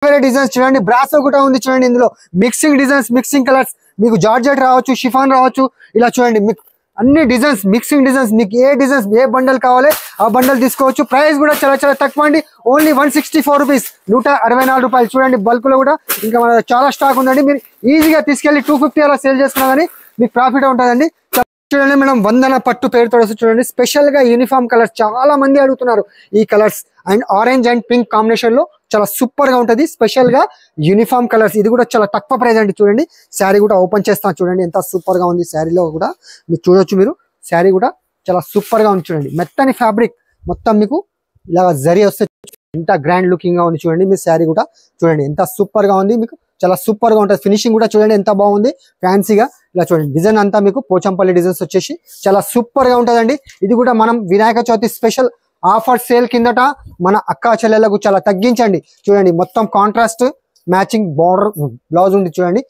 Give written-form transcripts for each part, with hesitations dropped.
వేరే డిజైన్స్ చూడండి, బ్రాసో కూడా ఉంది చూడండి. ఇందులో మిక్సింగ్ డిజైన్స్, మిక్సింగ్ కలర్స్, మీకు జార్జెట్ రావచ్చు, షిఫాన్ రావచ్చు. ఇలా చూడండి మీకు అన్ని డిజైన్స్, మిక్సింగ్ డిజైన్స్, మీకు ఏ డిజైన్స్ ఏ బండల్ కావాలి ఆ బండల్ తీసుకోవచ్చు. ప్రైస్ కూడా చాలా చాలా తక్కువ అండి, ఓన్లీ 164 రూపీస్, 164 రూపాయలు. చూడండి బల్క్ లో కూడా ఇంకా మన చాలా స్టాక్ ఉందండి. మీరు ఈజీగా తీసుకెళ్లి 250 అలా సేల్ చేసుకున్నా కానీ మీకు ప్రాఫిట్ ఉంటుందండి. చూడండి మేడం, వందన పట్టు పేరుతో చూడండి, స్పెషల్ గా యూనిఫామ్ కలర్స్ చాలా మంది అడుగుతున్నారు. ఈ colours and orange and pink combination లో చాలా సూపర్ గా ఉంటది. స్పెషల్ గా యూనిఫామ్ కలర్స్, ఇది కూడా చాలా తక్కువ ప్రైస్ అండి. చూడండి శారీ కూడా ఓపెన్ చేస్తాను, చూడండి ఎంత సూపర్ గా ఉంది. శారీలో కూడా మీరు చూడొచ్చు, మీరు శారీ కూడా చాలా సూపర్ గా ఉంది. చూడండి మెత్తని ఫ్యాబ్రిక్ మొత్తం మీకు ఇలా జరీ వస్తే ఎంత గ్రాండ్ లుకింగ్ గా ఉంది. చూడండి మీ శారీ కూడా చూడండి ఎంత సూపర్ గా ఉంది. మీకు చాలా సూపర్ గా ఉంటుంది. ఫినిషింగ్ కూడా చూడండి ఎంత బాగుంది, ఫ్యాన్సీగా. ఇలా చూడండి డిజైన్ అంతా మీకు పోచంపల్లి డిజైన్స్ వచ్చేసి చాలా సూపర్ గా ఉంటుందండి. ఇది కూడా మనం Vinayaka Chavithi special offer sale కిందట మన అక్కా చెల్లెలకు చాలా తగ్గించండి. చూడండి మొత్తం కాంట్రాస్ట్ మ్యాచింగ్ బార్డర్ బ్లౌజ్ ఉంది. చూడండి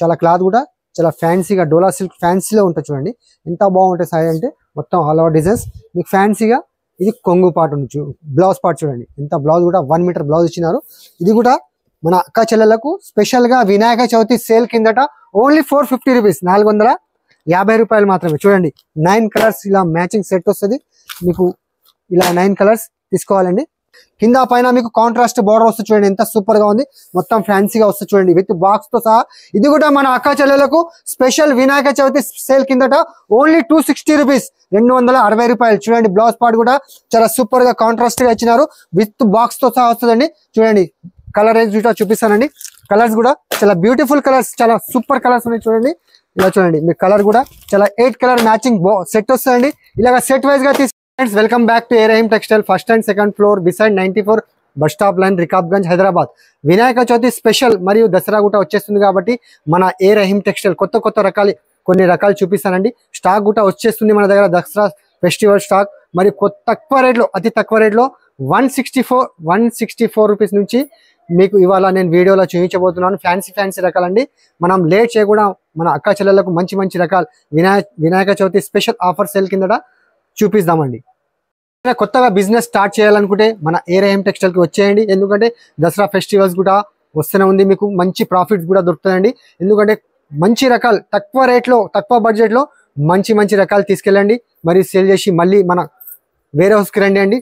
చాలా క్లాత్ కూడా చాలా ఫ్యాన్సీగా డోలా సిల్క్ ఫ్యాన్సీలో ఉంటుంది. చూడండి ఎంత బాగుంటుంది సారీ అంటే మొత్తం ఆల్ ఓవర్ డిజైన్స్ మీకు ఫ్యాన్సీగా. ఇది కొంగు పార్ట్ ఉంది, బ్లౌజ్ పార్ట్ చూడండి ఎంత బ్లౌజ్ కూడా 1 మీటర్ బ్లౌజ్ ఇచ్చినారు. ఇది కూడా మన అక్క చెల్లెలకు స్పెషల్ గా వినాయక చవితి సేల్ కిందట ఓన్లీ 450 రూపీస్, 450 రూపాయలు మాత్రమే. చూడండి 9 కలర్స్ ఇలా మ్యాచింగ్ సెట్ వస్తుంది మీకు. ఇలా 9 కలర్స్ తీసుకోవాలండి. కింద పైన మీకు కాంట్రాస్ట్ బార్డర్ వస్తుంది. చూడండి ఎంత సూపర్ గా ఉంది, మొత్తం ఫ్యాన్సీగా వస్తుంది. చూడండి విత్ బాక్స్ తో సహా. ఇది కూడా మన అక్క చెల్లెలకు స్పెషల్ వినాయక చవితి సేల్ కిందట ఓన్లీ 260 రూపీస్, 260 రూపాయలు. చూడండి బ్లౌజ్ పార్ట్ కూడా చాలా సూపర్ గా కాంట్రాస్ట్ గా ఇచ్చినారు, విత్ బాక్స్ తో సహా వస్తుందండి. చూడండి కలర్ రేంజ్ చూపిస్తానండి. కలర్స్ కూడా చాలా బ్యూటిఫుల్ కలర్స్, చాలా సూపర్ కలర్స్ ఉన్నాయి. చూడండి ఇలా చూడండి మీ కలర్ కూడా చాలా 8 కలర్ మ్యాచింగ్ సెట్ వస్తుందండి. ఇలాగ సెట్ వైజ్ గా friends, welcome back to A Rahim textile, first and second floor beside 94 bus stop line, Rikabganj, Hyderabad. Vinayaka Chavithi special మరియు దసరా కూడా వచ్చేస్తుంది కాబట్టి మన ఏ రహీమ్ టెక్స్టైల్ కొత్త కొన్ని రకాలు చూపిస్తానండి. స్టాక్ కూడా వచ్చేస్తుంది మన దగ్గర, దసరా ఫెస్టివల్ స్టాక్. మరి తక్కువ రేట్లో, అతి తక్కువ రేట్లో 164 రూపీస్ నుంచి మీకు ఇవాళ నేను వీడియోలో చూపించబోతున్నాను. ఫ్యాన్సీ రకాలండి. మనం లేట్ చేయకుండా మన అక్క చెల్లెలకు మంచి రకాలు Vinayaka Chavithi special offer sale కింద చూపిస్తామండి. కొత్తగా బిజినెస్ స్టార్ట్ చేయాలనుకుంటే మన ఏ రహీమ్ టెక్స్టైల్కి వచ్చేయండి. ఎందుకంటే దసరా ఫెస్టివల్స్ కూడా వస్తూనే ఉంది, మీకు మంచి ప్రాఫిట్స్ కూడా దొరుకుతాయండి. ఎందుకంటే మంచి రకాలు తక్కువ రేట్లో, తక్కువ బడ్జెట్లో మంచి రకాలు తీసుకెళ్ళండి, మరి సేల్ చేసి మళ్ళీ మన వేరే హౌస్కి రండి అండి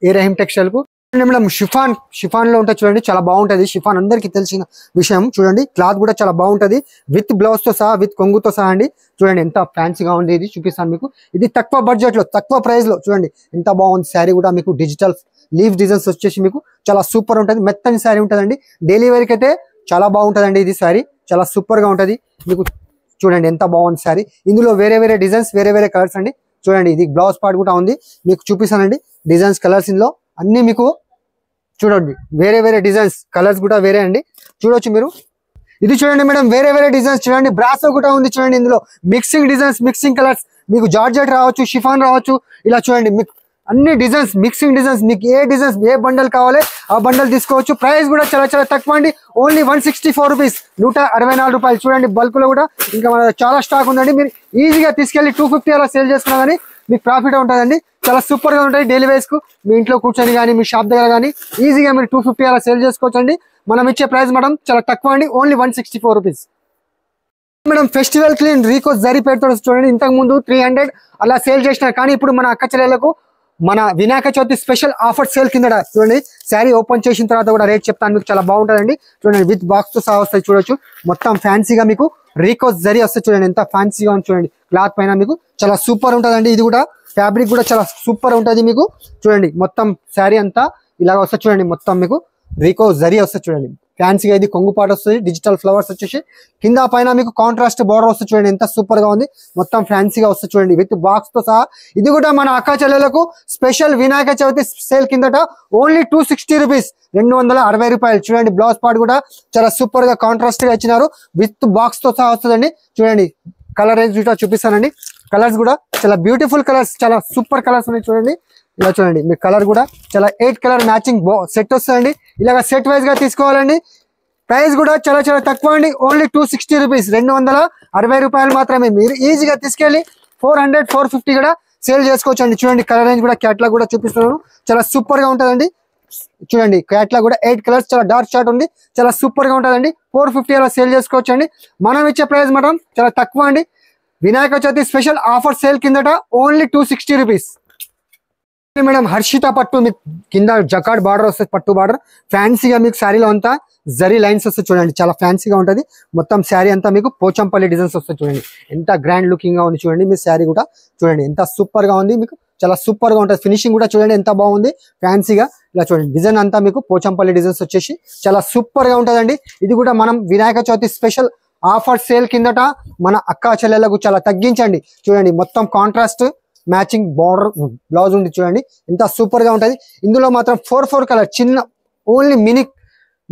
ఏ రహీమ్ టెక్స్టైల్కు. మేడం షిఫాన్ లో ఉంటుంది చూడండి, చాలా బాగుంటది. షిఫాన్ అందరికి తెలిసిన విషయం. చూడండి క్లాత్ కూడా చాలా బాగుంటది, విత్ బ్లౌజ్ తో సహా, విత్ కొంగుతో సహా అండి. చూడండి ఎంత ఫ్యాన్సీగా ఉంది, ఇది చూపిస్తాను మీకు. ఇది తక్కువ బడ్జెట్ లో, తక్కువ ప్రైస్ లో చూడండి ఎంత బాగుంది. శారీ కూడా మీకు డిజిటల్ లీవ్ డిజైన్స్ వచ్చేసి మీకు చాలా సూపర్ ఉంటుంది. మెత్తని శారీ ఉంటుందండి. డైలీ వేర్కి అయితే చాలా బాగుంటుందండి. ఇది శారీ చాలా సూపర్ గా ఉంటుంది మీకు. చూడండి ఎంత బాగుంది శారీ. ఇందులో వేరే డిజైన్స్, వేరే కలర్స్ అండి. చూడండి ఇది బ్లౌజ్ పార్ట్ కూడా ఉంది, మీకు చూపిస్తానండి డిజైన్స్, కలర్స్. ఇందులో అన్ని మీకు చూడండి వేరే డిజైన్స్, కలర్స్ కూడా వేరే అండి, చూడొచ్చు మీరు. ఇది చూడండి మేడం, వేరే డిజైన్స్ చూడండి, బ్రాసో కూడా ఉంది చూడండి. ఇందులో మిక్సింగ్ డిజైన్స్, మిక్సింగ్ కలర్స్, మీకు జార్జెట్ రావచ్చు, షిఫాన్ రావచ్చు. ఇలా చూడండి మీకు అన్ని డిజైన్స్, మిక్సింగ్ డిజైన్స్, మీకు ఏ డిజైన్స్ ఏ బండల్ కావాలి ఆ బండల్ తీసుకోవచ్చు. ప్రైస్ కూడా చాలా తక్కువ అండి, ఓన్లీ 164 రూపీస్, 164 రూపాయలు. చూడండి బల్క్ లో కూడా ఇంకా మన చాలా స్టాక్ ఉందండి. మీరు ఈజీగా తీసుకెళ్లి 250 అలా సేల్ చేసుకున్నా కానీ మీకు ప్రాఫిట్ ఉంటుందండి. చాలా సూపర్ గా ఉంటాయి. డైలీ వేస్ కు మీ ఇంట్లో కూర్చొని కానీ మీ షాప్ దగ్గర కానీ ఈజీగా మీరు 250 అలా సేల్ చేసుకోవచ్చు అండి. మనం ఇచ్చే ప్రైస్ మేడం చాలా తక్కువ అండి, only 164 rupees. Madam festival clean రీకో జరీ పేరుతో చూడండి, ఇంతకు ముందు 300 అలా సేల్ చేసిన, కానీ ఇప్పుడు మన అక్క చెల్లెలకు మన Vinayaka Chavithi special offer sale కింద చూడండి. శారీ ఓపెన్ చేసిన తర్వాత కూడా రేట్ చెప్తాను మీకు, చాలా బాగుంటుందండి. చూడండి విత్ బాక్స్ తో సహా వస్తాయి, చూడొచ్చు. మొత్తం ఫ్యాన్సీగా మీకు రీకో జరీ వస్తాయి. చూడండి ఎంత ఫ్యాన్సీగా ఉంది. చూడండి క్లాత్ పైన మీకు చాలా సూపర్ ఉంటుందండి. ఇది కూడా ఫ్యాబ్రిక్ కూడా చాలా సూపర్ ఉంటుంది మీకు. చూడండి మొత్తం శారీ అంతా ఇలాగ వస్తుంది. చూడండి మొత్తం మీకు రీకో జరీ వస్తుంది. చూడండి ఫ్యాన్సీగా ఇది కొంగు పాట వస్తుంది, డిజిటల్ ఫ్లవర్స్ వచ్చేసి కింద పైన మీకు కాంట్రాస్ట్ బార్డర్ వస్తుంది. చూడండి ఎంత సూపర్ గా ఉంది, మొత్తం ఫ్యాన్సీగా వస్తుంది. చూడండి విత్ బాక్స్ తో సహా. ఇది కూడా మన అక్క చెల్లెలకు స్పెషల్ వినాయక చవితి సేల్ కిందట ఓన్లీ 260 రూపీస్, 260 రూపాయలు. చూడండి బ్లౌజ్ పార్ట్ కూడా చాలా సూపర్ గా కాంట్రాస్ట్ గా ఇచ్చినారు, విత్ బాక్స్ తో సహా వస్తుందండి. చూడండి కలర్ రేంజ్ చూపిస్తానండి. కలర్స్ కూడా చాలా బ్యూటిఫుల్ కలర్స్, చాలా సూపర్ కలర్స్ ఉన్నాయి. చూడండి ఇలా చూడండి మీ కలర్ కూడా చాలా 8 కలర్ మ్యాచింగ్ సెట్ వస్తుందండి. ఇలాగ సెట్ వైజ్ గా తీసుకోవాలండి. ప్రైస్ కూడా చాలా తక్కువ అండి, ఓన్లీ 260 రూపీస్, 260 రూపాయలు మాత్రమే. మీరు ఈజీగా తీసుకెళ్లి 400, 450 కూడా సేల్ చేసుకోవచ్చు అండి. చూడండి కలర్ రేంజ్ కూడా, క్యాట్లాగ్ కూడా చూపిస్తున్నాను, చాలా సూపర్ గా ఉంటుందండి. చూడండి క్యాట్లాగ్ కూడా 8 కలర్స్, చాలా డార్క్ షార్ట్ ఉంది, చాలా సూపర్ గా ఉంటుందండి. 450 అలా సేల్ చేసుకోవచ్చు అండి. మనం ఇచ్చే ప్రైస్ మాత్రం చాలా తక్కువ అండి. Vinayaka Chavithi special offer sale కిందట ఓన్లీ 260 రూపీస్ మేడం. హర్షిత పట్టు మీకు కింద జకాడ్ బార్డర్ వస్తుంది, పట్టు బార్డర్ ఫ్యాన్సీగా మీకు శారీలో అంతా జరీ లైన్స్ వస్తాయి చూడండి, చాలా ఫ్యాన్సీగా ఉంటుంది. మొత్తం శారీ అంతా మీకు పోచంపల్లి డిజైన్స్ వస్తాయి చూడండి, ఎంత గ్రాండ్ లుకింగ్ గా ఉంది చూడండి. మీ శారీ కూడా చూడండి ఎంత సూపర్ గా ఉంది, మీకు చాలా సూపర్ గా ఉంటుంది. ఫినిషింగ్ కూడా చూడండి ఎంత బాగుంది, ఫ్యాన్సీగా ఇలా చూడండి. డిజైన్ అంతా మీకు పోచంపల్లి డిజైన్స్ వచ్చేసి చాలా సూపర్ గా ఉంటుందండి. ఇది కూడా మనం Vinayaka Chavithi special offer sale కిందట మన అక్కా చెల్లెలకు చాలా తగ్గించండి. చూడండి మొత్తం కాంట్రాస్ట్ మ్యాచింగ్ బార్డర్ బ్లౌజ్ ఉంది చూడండి, ఎంత సూపర్ గా ఉంటుంది. ఇందులో మాత్రం 4 కలర్ చిన్న ఓన్లీ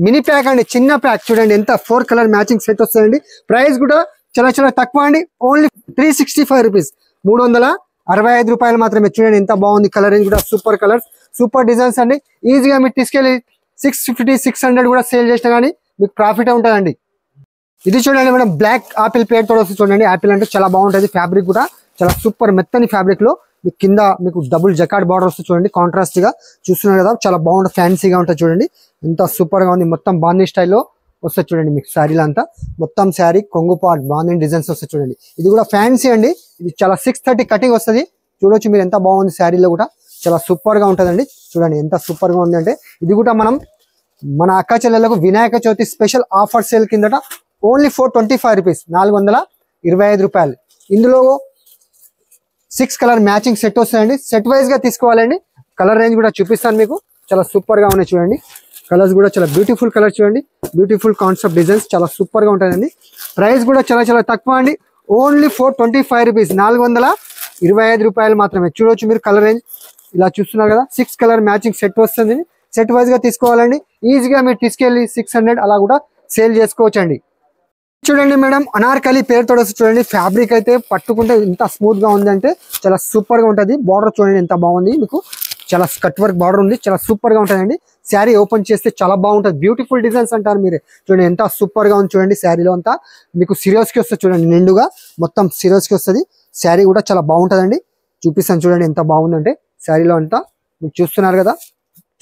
మినీ ప్యాక్ అండి, చిన్న ప్యాక్ చూడండి ఎంత 4 కలర్ మ్యాచింగ్ సెట్ వస్తుందండి. ప్రైస్ కూడా చాలా చాలా తక్కువ అండి, ఓన్లీ 365 రూపీస్, 365 రూపాయలు మాత్రమే. చూడండి ఎంత బాగుంది, కలరింగ్ కూడా సూపర్ కలర్స్, సూపర్ డిజైన్స్ అండి. ఈజీగా మీరు తీసుకెళ్ళి 650 600 కూడా సేల్ చేసినా కానీ మీకు ప్రాఫిట్ ఉంటుందండి. ఇది చూడండి మేడం, బ్లాక్ ఆపిల్ పేర్ తోడు వస్తుంది చూడండి. ఆపిల్ అంటే చాలా బాగుంటుంది, ఫ్యాబ్రిక్ కూడా చాలా సూపర్ మెత్తని ఫ్యాబ్రిక్ లో మీకు కింద మీకు డబుల్ జకాడ్ బార్డర్ వస్తుంది చూడండి, కాంట్రాస్ట్ గా చూస్తున్నారు కదా, చాలా బాగుంటుంది, ఫ్యాన్సీగా ఉంటుంది చూడండి, ఎంత సూపర్ గా ఉంది. మొత్తం బాందీ స్టైల్లో వస్తుంది చూడండి మీకు శారీలో అంతా, మొత్తం శారీ కొంగు పార్ట్ బాందీ డిజైన్స్ వస్తాయి చూడండి. ఇది కూడా ఫ్యాన్సీ అండి, ఇది చాలా 630 కటింగ్ వస్తుంది చూడొచ్చు మీరు, ఎంత బాగుంది. శారీలో కూడా చాలా సూపర్ గా ఉంటుందండి, చూడండి ఎంత సూపర్ గా ఉంది అంటే. ఇది కూడా మనం మన అక్క చెల్లెలకు Vinayaka Chavithi special offer sale కిందట ఓన్లీ 425 రూపీస్, 425 రూపాయలు. ఇందులో 6 కలర్ మ్యాచింగ్ సెట్ వస్తాయండి, సెట్ వైజ్ గా తీసుకోవాలండి. కలర్ రేంజ్ కూడా చూపిస్తాను మీకు, చాలా సూపర్ గా ఉన్నాయి చూడండి. కలర్స్ కూడా చాలా బ్యూటిఫుల్ కలర్ చూడండి, బ్యూటిఫుల్ కాన్సెప్ట్ డిజైన్స్, చాలా సూపర్ గా ఉంటుందండి. ప్రైస్ కూడా చాలా చాలా తక్కువ అండి, ఓన్లీ 425 రూపీస్, 425 రూపాయలు మాత్రమే. చూడొచ్చు మీరు కలర్ రేంజ్ ఇలా చూస్తున్నారు కదా, 6 కలర్ మ్యాచింగ్ సెట్ వస్తుంది, సెట్ వైజ్ గా తీసుకోవాలండి. ఈజీగా మీరు తీసుకెళ్ళి 600 అలా కూడా సేల్ చేసుకోవచ్చు అండి. చూడండి మేడం, అనార్కలి పేరుతో చూడండి, ఫ్యాబ్రిక్ అయితే పట్టుకుంటే ఎంత స్మూత్ గా ఉంది అంటే చాలా సూపర్ గా ఉంటుంది. బార్డర్ చూడండి ఎంత బాగుంది, మీకు చాలా కట్ వర్క్ బార్డర్ ఉంది, చాలా సూపర్ గా ఉంటుందండి. శారీ ఓపెన్ చేస్తే చాలా బాగుంటుంది, బ్యూటిఫుల్ డిజైన్స్ అంటారు మీరు. చూడండి ఎంత సూపర్ గా ఉంది చూడండి. శారీలో అంతా మీకు సిరోస్ కి వస్తుంది చూడండి, నిండుగా మొత్తం సిరోస్ కి వస్తుంది. శారీ కూడా చాలా బాగుంటుందండి, చూపిస్తాను చూడండి ఎంత బాగుందంటే. శారీలో అంతా మీరు చూస్తున్నారు కదా,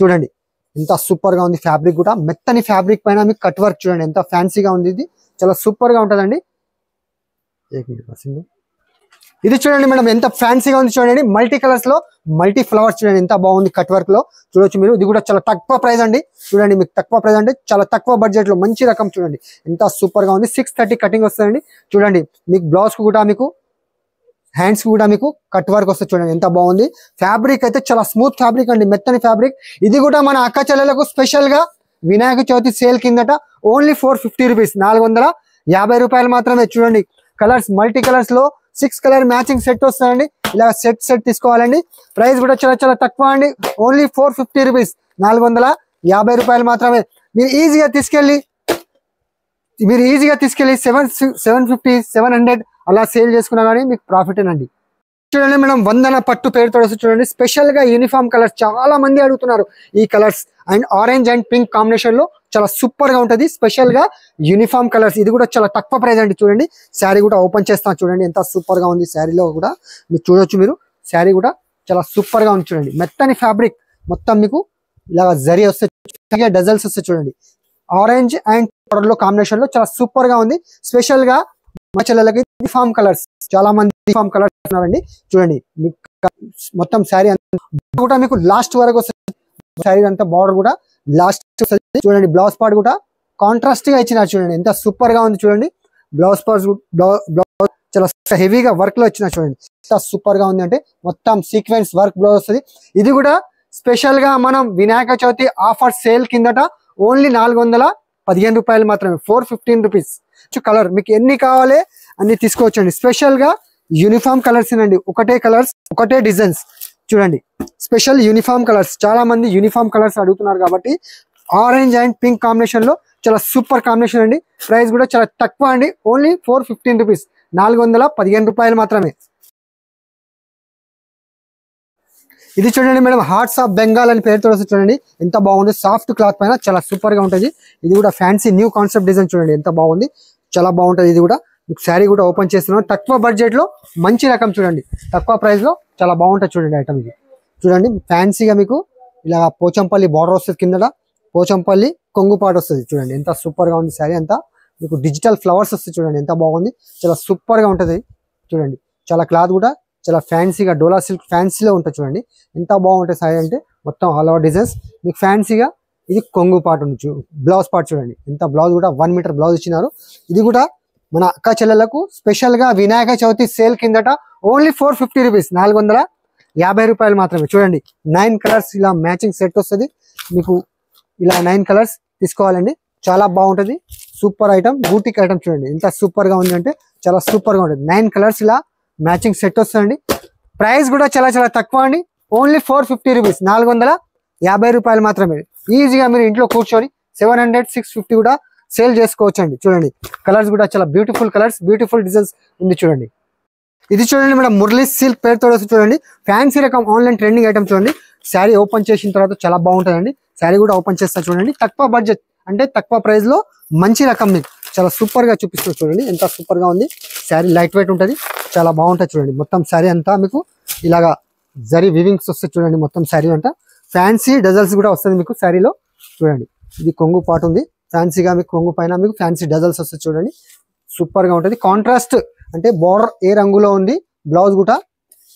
చూడండి ఎంత సూపర్ గా ఉంది. ఫ్యాబ్రిక్ కూడా మెత్తని ఫ్యాబ్రిక్ పైన మీకు కట్ వర్క్ చూడండి ఎంత ఫ్యాన్సీగా ఉంది, ఇది చాలా సూపర్ గా ఉంటుందండి. ఇది చూడండి మేడం ఎంత ఫ్యాన్సీగా ఉంది చూడండి, మల్టీ కలర్స్ లో మల్టీ ఫ్లవర్స్ చూడండి ఎంత బాగుంది, కట్ వర్క్ లో చూడొచ్చు మీరు. ఇది కూడా చాలా తక్కువ ప్రైస్ అండి, చూడండి మీకు తక్కువ ప్రైస్ అంటే చాలా తక్కువ బడ్జెట్ లో మంచి రకం చూడండి ఎంత సూపర్ గా ఉంది. 630 కటింగ్ వస్తుందండి చూడండి. మీకు బ్లౌజ్ కు కూడా మీకు హ్యాండ్స్ కూడా మీకు కట్ వర్క్ వస్తుంది చూడండి ఎంత బాగుంది. ఫ్యాబ్రిక్ అయితే చాలా స్మూత్ ఫ్యాబ్రిక్ అండి, మెత్తని ఫ్యాబ్రిక్. ఇది కూడా మన అక్క చెల్లెలకు స్పెషల్ గా వినాయక చవితి సేల్ కిందట ఓన్లీ 450 రూపీస్, 450 రూపాయలు మాత్రమే. చూడండి కలర్స్ మల్టీ కలర్స్ లో 6 కలర్ మ్యాచింగ్ సెట్ వస్తాయండి, ఇలా సెట్ తీసుకోవాలండి. ప్రైస్ కూడా చాలా చాలా తక్కువ అండి, ఓన్లీ 450 రూపీస్, 450 రూపాయలు మాత్రమే. మీరు ఈజీగా తీసుకెళ్ళి 750 700 అలా సేల్ చేసుకున్నా కానీ మీకు ప్రాఫిట్ అండి. చూడండి మేడం, వందన పట్టు పేరుతో చూడండి, స్పెషల్ గా యూనిఫామ్ కలర్స్ చాలా మంది అడుగుతున్నారు. ఈ colours and orange and pink combination లో చాలా సూపర్ గా ఉంటది, స్పెషల్ గా యూనిఫామ్ కలర్స్. ఇది కూడా చాలా తక్కువ ప్రైస్ అండి. చూడండి శారీ కూడా ఓపెన్ చేస్తాను చూడండి ఎంత సూపర్ గా ఉంది. శారీలో కూడా మీరు చూడొచ్చు, మీరు శారీ కూడా చాలా సూపర్ గా ఉంది చూడండి. మెత్తని ఫ్యాబ్రిక్ మొత్తం మీకు ఇలా జరీ వస్తాయి, డజల్స్ వస్తాయి చూడండి. ఆరెంజ్ అండ్ పౌడర్ లో కాంబినేషన్ లో చాలా సూపర్ గా ఉంది. స్పెషల్ గా మా చెల్లెలకి యూనిఫామ్ కలర్స్, చాలా మంది యూనిఫామ్ కలర్స్ ఉన్నారండి. చూడండి మొత్తం శారీ కూడా మీకు లాస్ట్ వరకు వస్తుంది, శారీ అంతా బార్డర్ కూడా లాస్ట్ వస్తుంది చూడండి. బ్లౌజ్ పార్ట్ కూడా కాంట్రాస్ట్ గా ఇచ్చినారు చూడండి ఎంత సూపర్ గా ఉంది చూడండి. బ్లౌజ్ పార్ట్ చాలా హెవీగా వర్క్ లో ఇచ్చిన చూడండి ఎంత సూపర్ గా ఉంది అంటే, మొత్తం సీక్వెన్స్ వర్క్ బ్లౌజ్ వస్తుంది. ఇది కూడా స్పెషల్ గా మనం వినాయక చవితి ఆఫర్ సేల్ కిందట ఓన్లీ 415 రూపాయలు మాత్రమే, 415 రూపీస్. కలర్ మీకు ఎన్ని కావాలి అన్ని తీసుకోవచ్చండి. స్పెషల్ గా యూనిఫామ్ కలర్స్ అండి, ఒకటే కలర్స్ ఒకటే డిజైన్స్ చూడండి. స్పెషల్ యూనిఫామ్ కలర్స్, చాలా మంది యూనిఫామ్ కలర్స్ అడుగుతున్నారు కాబట్టి ఆరెంజ్ అండ్ పింక్ కాంబినేషన్ లో చాలా సూపర్ కాంబినేషన్ అండి. ప్రైస్ కూడా చాలా తక్కువ అండి, ఓన్లీ 415 రూపీస్, 415 రూపాయలు మాత్రమే. ఇది చూడండి మేడం, హార్ట్స్ ఆఫ్ బెంగాల్ అని పేరుతో చూడండి ఎంత బాగుంది. సాఫ్ట్ క్లాత్ పైన చాలా సూపర్ గా ఉంటుంది. ఇది కూడా ఫ్యాన్సీ న్యూ కాన్సెప్ట్ డిజైన్ చూడండి ఎంత బాగుంది, చాలా బాగుంటుంది. ఇది కూడా మీకు శారీ కూడా ఓపెన్ చేస్తున్నాం, తక్కువ బడ్జెట్ లో మంచి రకం చూడండి, తక్కువ ప్రైస్ లో చాలా బాగుంటుంది చూడండి ఐటమ్. ఇది చూడండి ఫ్యాన్సీగా మీకు ఇలా పోచంపల్లి బార్డర్ వస్తుంది, కిందట పోచంపల్లి కొంగు పాట వస్తుంది. చూడండి ఎంత సూపర్ గా ఉంది శారీ అంతా. మీకు డిజిటల్ ఫ్లవర్స్ వస్తుంది, చూడండి ఎంత బాగుంది, చాలా సూపర్ గా ఉంటది. చూడండి చాలా క్లాత్ కూడా చాలా ఫ్యాన్సీగా డోలా సిల్క్ ఫ్యాన్సీలో ఉంటుంది. చూడండి ఎంత బాగుంటుంది శారీ అంటే మొత్తం ఆల్ ఓవర్ డిజైన్స్ మీకు ఫ్యాన్సీగా. ఇది కొంగు పార్ట్ ఉంది, బ్లౌజ్ పార్ట్ చూడండి ఎంత, బ్లౌజ్ కూడా 1 మీటర్ బ్లౌజ్ ఇచ్చినారు. ఇది కూడా మన అక్క చెల్లెలకు స్పెషల్ గా వినాయక చవితి సేల్ కిందట ఓన్లీ 450 రూపీస్, 450 రూపాయలు మాత్రమే. చూడండి 9 కలర్స్ ఇలా మ్యాచింగ్ సెట్ వస్తుంది మీకు. ఇలా 9 కలర్స్ తీసుకోవాలండి, చాలా బాగుంటది. Super item, boutique item. చూడండి ఎంత సూపర్ గా ఉంది అంటే చాలా సూపర్ గా ఉంటుంది. 9 కలర్స్ ఇలా మ్యాచింగ్ సెట్ వస్తుందండి. ప్రైస్ కూడా చాలా చాలా తక్కువ అండి, ఓన్లీ 450 రూపీస్, 450 రూపాయలు మాత్రమే. ఈజీగా మీరు ఇంట్లో కూర్చొని 700, 650 కూడా సేల్ చేసుకోవచ్చు అండి. చూడండి కలర్స్ కూడా చాలా బ్యూటిఫుల్ కలర్స్, బ్యూటిఫుల్ డిజైన్స్ ఉంది. చూడండి ఇది చూడండి మేడం, మురళీ సిల్క్ పేరుతో చూడండి ఫ్యాన్సీ రకం ఆన్లైన్ ట్రెండింగ్ ఐటమ్. చూడండి శారీ ఓపెన్ చేసిన తర్వాత చాలా బాగుంటుందండి. శారీ కూడా ఓపెన్ చేస్తా చూడండి. తక్కువ బడ్జెట్ అంటే తక్కువ ప్రైస్ లో మంచి రకం మీకు చాలా సూపర్ గా చూపిస్తుంది. చూడండి ఎంత సూపర్ గా ఉంది శారీ, లైట్ వెయిట్ ఉంటుంది, చాలా బాగుంటుంది. చూడండి మొత్తం శారీ అంతా మీకు ఇలాగా జరీ వివింగ్స్ వస్తాయి. చూడండి మొత్తం శారీ అంతా ఫ్యాన్సీ డజల్స్ కూడా వస్తుంది మీకు శారీలో. చూడండి ఇది కొంగు పాటు ఉంది, ఫ్యాన్సీగా మీకు కొంగు పైన మీకు ఫ్యాన్సీ డజల్స్ వస్తాయి. చూడండి సూపర్ గా ఉంటుంది. కాంట్రాస్ట్ అంటే బార్డర్ ఏ రంగులో ఉంది, బ్లౌజ్ కూడా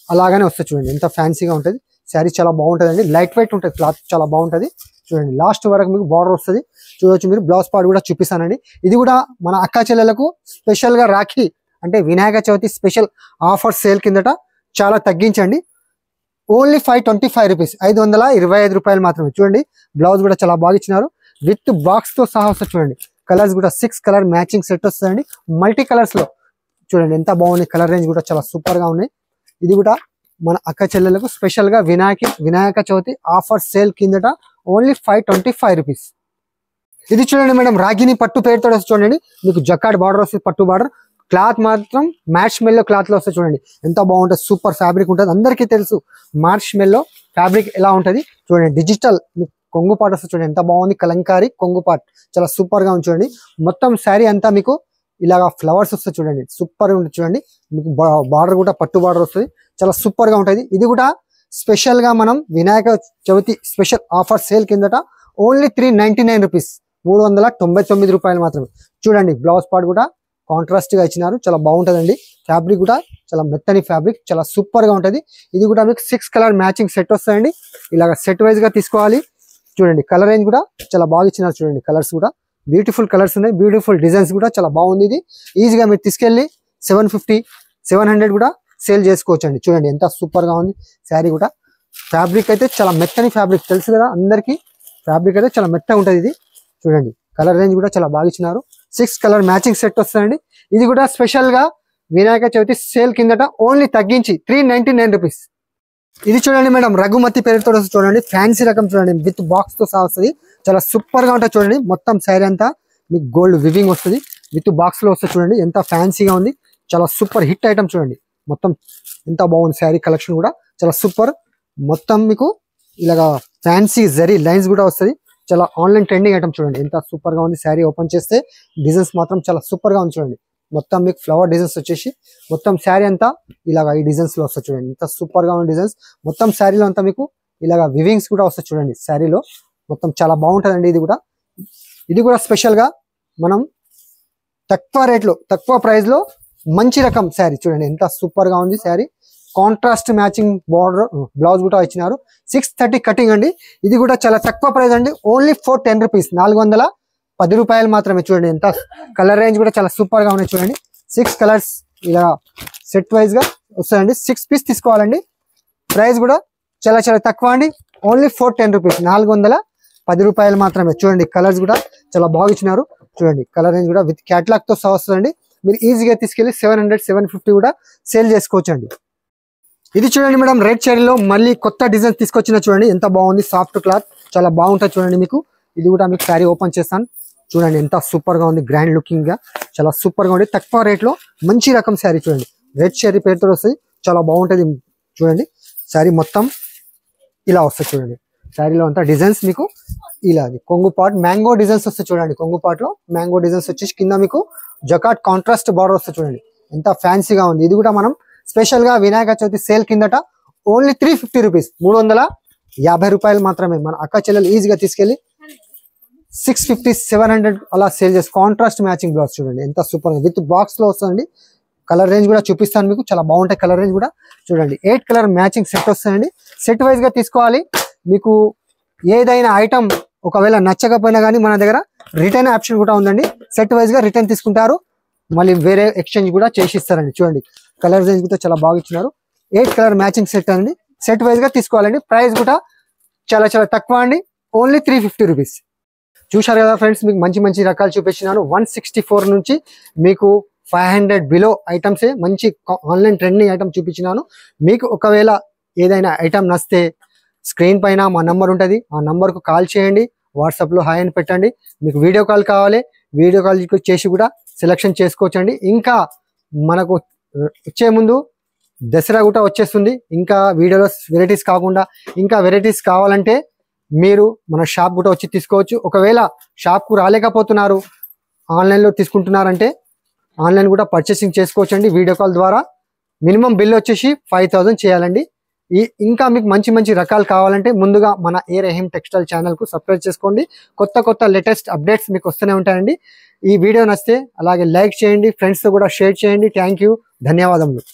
అలాగానే వస్తుంది. చూడండి ఎంత ఫ్యాన్సీగా ఉంటుంది శారీ, చాలా బాగుంటుంది అండి. లైట్ వెయిట్ ఉంటుంది, క్లాత్ చాలా బాగుంటుంది. చూడండి లాస్ట్ వరకు మీకు బార్డర్ వస్తుంది. చూడవచ్చు మీరు, బ్లౌజ్ పార్ట్ కూడా చూపిస్తానండి. ఇది కూడా మన అక్క చెల్లెలకు స్పెషల్ గా రాఖీ అంటే Vinayaka Chavithi special offer sale కిందట చాలా తగ్గించండి. ఓన్లీ 525 రూపీస్, 525 రూపాయలు మాత్రమే. చూడండి బ్లౌజ్ కూడా చాలా బాగా ఇచ్చినారు, విత్ బాక్స్ తో సహా వస్తుంది. చూడండి కలర్స్ కూడా 6 కలర్ మ్యాచింగ్ సెట్ వస్తుందండి, మల్టీ కలర్స్ లో. చూడండి ఎంత బాగుంది, కలర్ రేంజ్ కూడా చాలా సూపర్ గా ఉన్నాయి. ఇది కూడా మన అక్క చెల్లెలకు స్పెషల్ గా వినాయక చవితి ఆఫర్ సేల్ కిందట ఓన్లీ 525 రూపీస్. ఇది చూడండి మేడం, రాగిని పట్టు పేరుతో చూడండి మీకు జకాడ్ బార్డర్ వస్తుంది, పట్టు బార్డర్. క్లాత్ మాత్రం మ్యాచ్ మెల్లో క్లాత్ లో వస్తుంది. చూడండి ఎంత బాగుంటుంది, సూపర్ ఫ్యాబ్రిక్ ఉంటుంది. అందరికీ తెలుసు మార్చ్ మెల్లో ఫ్యాబ్రిక్ ఎలా ఉంటుంది. చూడండి డిజిటల్ కొంగు పాట్ వస్తుంది. చూడండి ఎంత బాగుంది, కలంకారీ కొంగు పాట్ చాలా సూపర్ గా ఉంది. చూడండి మొత్తం శారీ అంతా మీకు ఇలాగా ఫ్లవర్స్ వస్తాయి. చూడండి సూపర్ గా ఉంటుంది. చూడండి మీకు బార్డర్ కూడా పట్టు బార్డర్ వస్తుంది, చాలా సూపర్ గా ఉంటుంది. ఇది కూడా స్పెషల్ గా మనం Vinayaka Chavithi special offer sale కిందట ఓన్లీ 399 రూపీస్, 399 రూపాయలు మాత్రమే. చూడండి బ్లౌజ్ పార్ట్ కూడా కాంట్రాస్ట్ గా ఇచ్చినారు, చాలా బాగుంటదండి. ఫ్యాబ్రిక్ కూడా చాలా మెత్తని ఫ్యాబ్రిక్, చాలా సూపర్ గా ఉంటది. ఇది కూడా మీకు 6 కలర్ మ్యాచింగ్ సెట్ వస్తాయండి. ఇలాగ సెట్ వైజ్ గా తీసుకోవాలి. చూడండి కలర్ రేంజ్ కూడా చాలా బాగా ఇచ్చినారు. చూడండి కలర్స్ కూడా బ్యూటిఫుల్ కలర్స్ ఉన్నాయి, బ్యూటిఫుల్ డిజైన్స్ కూడా చాలా బాగుంది. ఇది ఈజీగా మీరు తీసుకెళ్లి 750, 700 కూడా సేల్ చేసుకోవచ్చు అండి. చూడండి ఎంత సూపర్ గా ఉంది శారీ కూడా. ఫ్యాబ్రిక్ అయితే చాలా మెత్తని ఫ్యాబ్రిక్, తెలుసు కదా అందరికి. ఫ్యాబ్రిక్ అయితే చాలా మెత్తగా ఉంటది. ఇది చూడండి కలర్ రేంజ్ కూడా చాలా బాగా ఇచ్చినారు. 6 కలర్ మ్యాచింగ్ సెట్ వస్తుందండి. ఇది కూడా స్పెషల్ గా వినాయక చవితి సేల్ కిందట ఓన్లీ తగ్గించి 399 రూపీస్. ఇది చూడండి మేడం, రఘుమతి పేరుతో చూడండి ఫ్యాన్సీ రకం. చూడండి విత్ బాక్స్ తో సహా వస్తుంది, చాలా సూపర్ గా ఉంటుంది. చూడండి మొత్తం శారీ అంతా మీకు గోల్డ్ వివింగ్ వస్తుంది, విత్ బాక్స్ లో వస్తుంది. చూడండి ఎంత ఫ్యాన్సీగా ఉంది, చాలా సూపర్ హిట్ ఐటమ్. చూడండి మొత్తం ఎంత బాగుంది శారీ కలెక్షన్ కూడా చాలా సూపర్. మొత్తం మీకు ఇలాగా ఫ్యాన్సీ జరీ లైన్స్ కూడా వస్తుంది, చాలా ఆన్లైన్ ట్రెండింగ్ ఐటమ్. చూడండి ఎంత సూపర్ గా ఉంది శారీ. ఓపెన్ చేస్తే డిజైన్స్ మాత్రం చాలా సూపర్ గా ఉంది. చూడండి మొత్తం మీకు ఫ్లవర్ డిజైన్స్ వచ్చేసి మొత్తం శారీ అంతా ఇలాగా ఈ డిజైన్స్ లో వస్తుంది. చూడండి ఎంత సూపర్ గా ఉన్న డిజైన్స్. మొత్తం శారీలో అంతా మీకు ఇలాగా వివింగ్స్ కూడా వస్తాయి. చూడండి శారీలో మొత్తం చాలా బాగుంటుందండి. ఇది కూడా స్పెషల్ గా మనం తక్కువ రేట్లో తక్కువ ప్రైస్ లో మంచి రకం శారీ. చూడండి ఎంత సూపర్ గా ఉంది sari. Contrast matching border, blouse కూడా ఇచ్చినారు. 630 కటింగ్ అండి. ఇది కూడా చాలా తక్కువ ప్రైస్ అండి, ఓన్లీ 410 రూపీస్, 410 రూపాయలు మాత్రమే. చూడండి ఎంత కలర్ రేంజ్ కూడా చాలా సూపర్ గా ఉన్నాయి. చూడండి 6 కలర్స్ ఇలా సెట్ వైజ్ గా వస్తాయండి. 6 పీస్ తీసుకోవాలండి. ప్రైస్ కూడా చాలా చాలా తక్కువ అండి, ఓన్లీ 410 రూపీస్, 410 రూపాయలు మాత్రమే. చూడండి కలర్స్ కూడా చాలా బాగా ఇచ్చినారు. చూడండి కలర్ రేంజ్ కూడా విత్ క్యాటలాగ్ తో సహా వస్తుందండి. మీరు ఈజీగా తీసుకెళ్లి 700, 750 కూడా సేల్ చేసుకోవచ్చు అండి. ఇది చూడండి మేడం, రెడ్ చెరీలో మళ్ళీ కొత్త డిజైన్ తీసుకొచ్చిన. చూడండి ఎంత బాగుంది, సాఫ్ట్ క్లాత్ చాలా బాగుంటుంది. చూడండి మీకు ఇది కూడా మీకు శారీ ఓపెన్ చేస్తాను. చూడండి ఎంత సూపర్ గా ఉంది, గ్రాండ్ లుకింగ్ గా చాలా సూపర్ గా ఉంది. తక్కువ రేట్ లో మంచి రకం శారీ. చూడండి రెడ్ చెరీ పేరుతో వస్తుంది, చాలా బాగుంటది. చూడండి శారీ మొత్తం ఇలా వస్తుంది. చూడండి శారీలో అంతా డిజైన్స్ మీకు ఇలా కొంగు పాట్ మ్యాంగో డిజైన్స్ వస్తాయి. చూడండి కొంగు పాట్ లో మ్యాంగో డిజైన్స్ వచ్చేసి కింద మీకు జకాట్ కాంట్రాస్ట్ బార్డర్ వస్తుంది. చూడండి ఎంత ఫ్యాన్సీగా ఉంది. ఇది కూడా మనం స్పెషల్ గా వినాయక చవితి సేల్ కిందట ఓన్లీ 350 రూపీస్, 50 రూపాయలు మాత్రమే. మన అక్క చెల్లెలు ఈజీగా తీసుకెళ్ళి 650 700 అలా సేల్ చేసి కాంట్రాస్ట్ మ్యాచింగ్ బ్లౌజ్ చూడండి ఎంత సూపర్ విత్ బాక్స్ లో వస్తుందండి. కలర్ రేంజ్ కూడా చూపిస్తాను మీకు, చాలా బాగుంటాయి కలర్ రేంజ్ కూడా చూడండి. 8 కలర్ మ్యాచింగ్ సెట్ వస్తుందండి. సెట్ వైజ్ గా తీసుకోవాలి. మీకు ఏదైనా ఐటమ్ ఒకవేళ నచ్చకపోయినా కానీ మన దగ్గర రిటర్న్ ఆప్షన్ కూడా ఉందండి. సెట్ వైజ్ గా రిటర్న్ తీసుకుంటారు, మళ్ళీ వేరే ఎక్స్చేంజ్ కూడా చేసి ఇస్తారండి. చూడండి కలర్ రేంజ్ కూడా చాలా బాగా ఇచ్చినారు. 8 కలర్ మ్యాచింగ్ సెట్ అండి. సెట్ వైజ్ గా తీసుకోవాలండి. ప్రైస్ కూడా చాలా చాలా తక్కువ అండి, ఓన్లీ 350 రూపీస్. చూశారు కదా ఫ్రెండ్స్, మీకు మంచి మంచి రకాలు చూపించినాను. 164 నుంచి మీకు 500 బిలో ఐటమ్సే మంచి ఆన్లైన్ ట్రెండింగ్ ఐటమ్ చూపించినాను. మీకు ఒకవేళ ఏదైనా ఐటమ్ నచ్చితే స్క్రీన్ పైన మా నంబర్ ఉంటుంది, ఆ నంబర్కు కాల్ చేయండి, వాట్సాప్లో హాయ్ అని పెట్టండి. మీకు వీడియో కాల్ కావాలి, వీడియో కాల్ చేసి కూడా సెలెక్షన్ చేసుకోవచ్చండి. ఇంకా మనకు వచ్చే ముందు దసరా కూడా వచ్చేస్తుంది. ఇంకా వీడియోలో వెరైటీస్ కాకుండా ఇంకా వెరైటీస్ కావాలంటే మీరు మన షాప్ కూడా వచ్చి తీసుకోవచ్చు. ఒకవేళ షాప్కు రాలేకపోతున్నారు, ఆన్లైన్లో తీసుకుంటున్నారంటే ఆన్లైన్ కూడా పర్చేసింగ్ చేసుకోవచ్చు అండి వీడియో కాల్ ద్వారా. మినిమం బిల్ వచ్చేసి 5000 చేయాలండి. ఇంకా మీకు మంచి మంచి రకాలు కావాలంటే ముందుగా మన ఏ రహీం టెక్స్టైల్ ఛానల్కు సబ్స్క్రైబ్ చేసుకోండి. కొత్త కొత్త లేటెస్ట్ అప్డేట్స్ మీకు వస్తూనే ఉంటాయండి. ఈ వీడియో నచ్చితే అలాగే లైక్ చేయండి, ఫ్రెండ్స్తో కూడా షేర్ చేయండి. థ్యాంక్ యూ, ధన్యవాదములు.